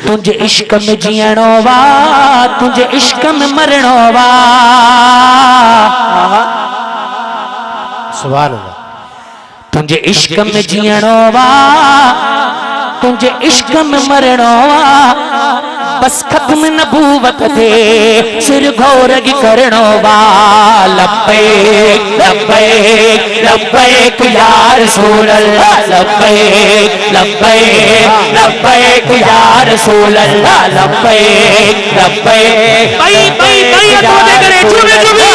तुझे इश्क में जियणो वा तुझे इश्क में मरणो वा। सुभान अल्लाह। तुझे इश्क में जियणो वा तुझे इश्क में मरणो वा। बस खत्म नबूवत दे सिर घोरगी करणो वा। लब्बैक लब्बैक लब्बैक या रसूल अल्लाह लब्बैक लब्बैक लब्बैक या रसूल अल्लाह लब्बैक लब्बैक। भाई भाई भाई अतवादे करे चुमे चुमे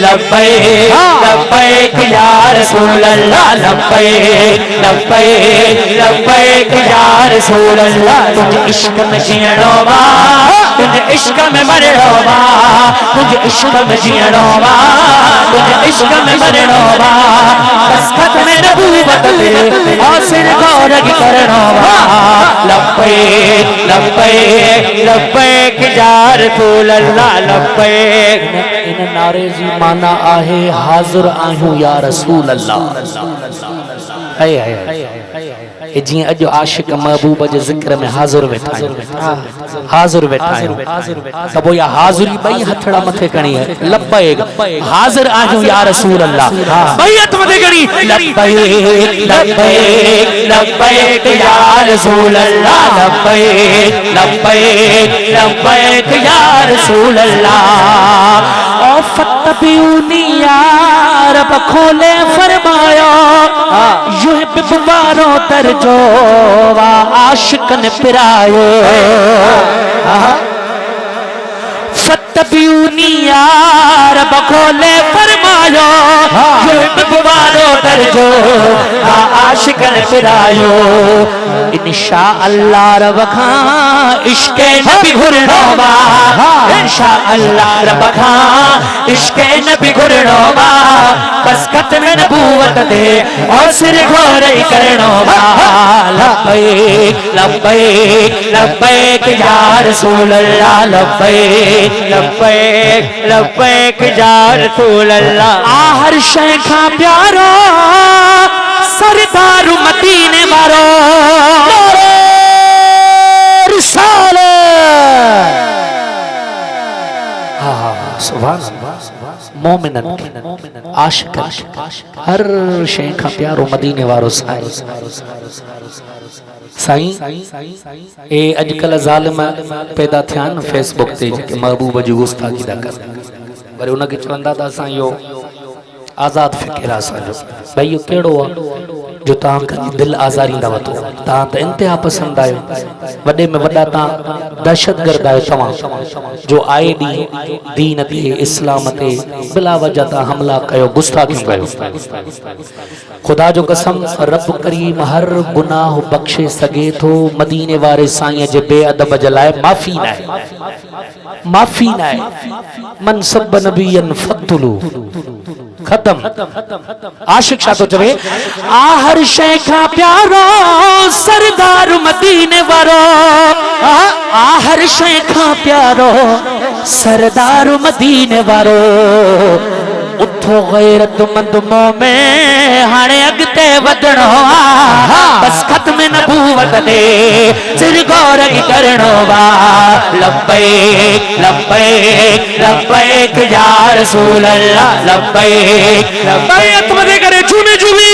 लब्बैक लब्बैक या रसूल अल्लाह लब्बैक लब्बैक लब्बैक या रसूल अल्लाह। तुझे इश्क में जियणो वा तुझे इश्क में मरणो वा। तुझे इश्क में जियणो वा तुझे इश्क में मरणो वा। बस खत्म नबूवत दे और सिर घोरगी करणो वा। लब्बैक लब्बैक लब्बैक या रसूल अल्लाह लब्बैक। इन नारे जी माना आहे हाज़िर आहियूं या रसूल अल्लाह। हाय हाय जी अज आशिक महबूब जे जिक्र में हाज़िर वेठा हाज़िर वेठा तब या हाज़िरी बई हथड़ा मथे कणी है। लब्बैक हाज़िर आहियूं या रसूल अल्लाह बई हथ मथे कणी। लब्बैक लब्बैक लब्बैक या रसूल अल्लाह लब्बैक लब्बैक लब्बैक या रसूल अल्लाह। ओ फत्तबिऊनी या रब खोले फरमाया युहिब वारो दर्जो वा आशिकन पिरायो। फत्तबिऊनी या रब खोले फरमायो युहिब वारो दर्जो वा आशिकन पिरायो। इंशा अल्लाह रब खां इश्क़े नबी घुरनो वा। इंशा अल्लाह रब खां इश्क़े नबी घुरनो वा। बस खत्म नबूवत दे और सिर घोरगी करणो वा। लब्बैक लब्बैक लब्बैक या रसूल अल्लाह लब्बैक लब्बैक लब्बैक या रसूल अल्लाह। हर शय खां प्यारो सरदार मदीने वारो मोमिनन आशिक हर शय खां प्यारो मदीने वारो साईं। ए अजकल ज़ालिम पैदा थिया न फेसबुक ते जेके महबूब जी गुस्ताखी था कनि वरी उनखे चवंदा त असां इहो आज़ाद फ़िकिर असांजो भई इहो कहिड़ो आहे जो तव्हां कॾहिं दिलि आज़ारींदा वठो। तव्हां त इंतिहा पसंदि आहियो वॾे में वॾा तव्हां दहशतगर्द आहियो। तव्हां जो आए ॾींहुं दीन ते इस्लाम ते बिला वजह तव्हां हमला कयो गुस्ताखियूं कयो। ख़ुदा जो कसम रब करीम हर गुनाह बख़्शे सघे थो। मदीने वारे साईं जे बेअदब जे लाइ माफ़ी न आहे माफ़ी न आहे। मन सब नबियन फक़्तुलू खत्म। आशिक छा थो चवे हर शय खां प्यारो सरदार मदीने वारो। हर शय खां प्यारो सरदार मदीने वारो। उठो गैरतमंद मोमिन हाणे अॻिते वधणो आ। बस खत्म नबूवत दे सिर घोरगी करणो वा। लब्बैक लब्बैक लब्बैक या रसूल अल्लाह लब्बैक लब्बैक मदे करे झूमे झूमे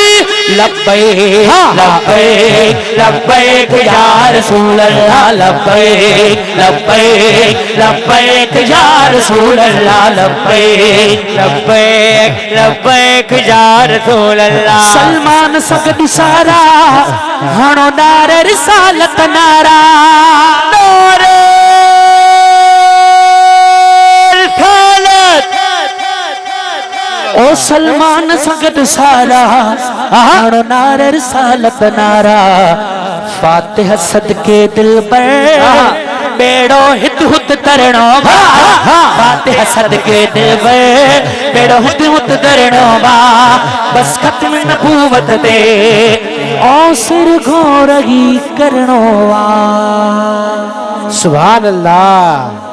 लब्बैक लब्बैक लब्बैक या रसूल अल्लाह लब्बैक लब्बैक लब्बैक या रसूल अल्लाह लब्बैक लब्बैक लब्बैक या रसूल अल्लाह। सलमान सगद सारा हणो नारे रिसालत नारा नारे ओ सलमान सगद सारा हणो नारे रिसालत नारा। फातिहा सदके दिल पर बेड़ो हित हुत तरणो वा। फातिहा सदके दिल पर बेड़ो हित हुत तरणो वा। बस खत्म नबूवत दे और सिर घोरगी करणो वा। सुभान अल्लाह।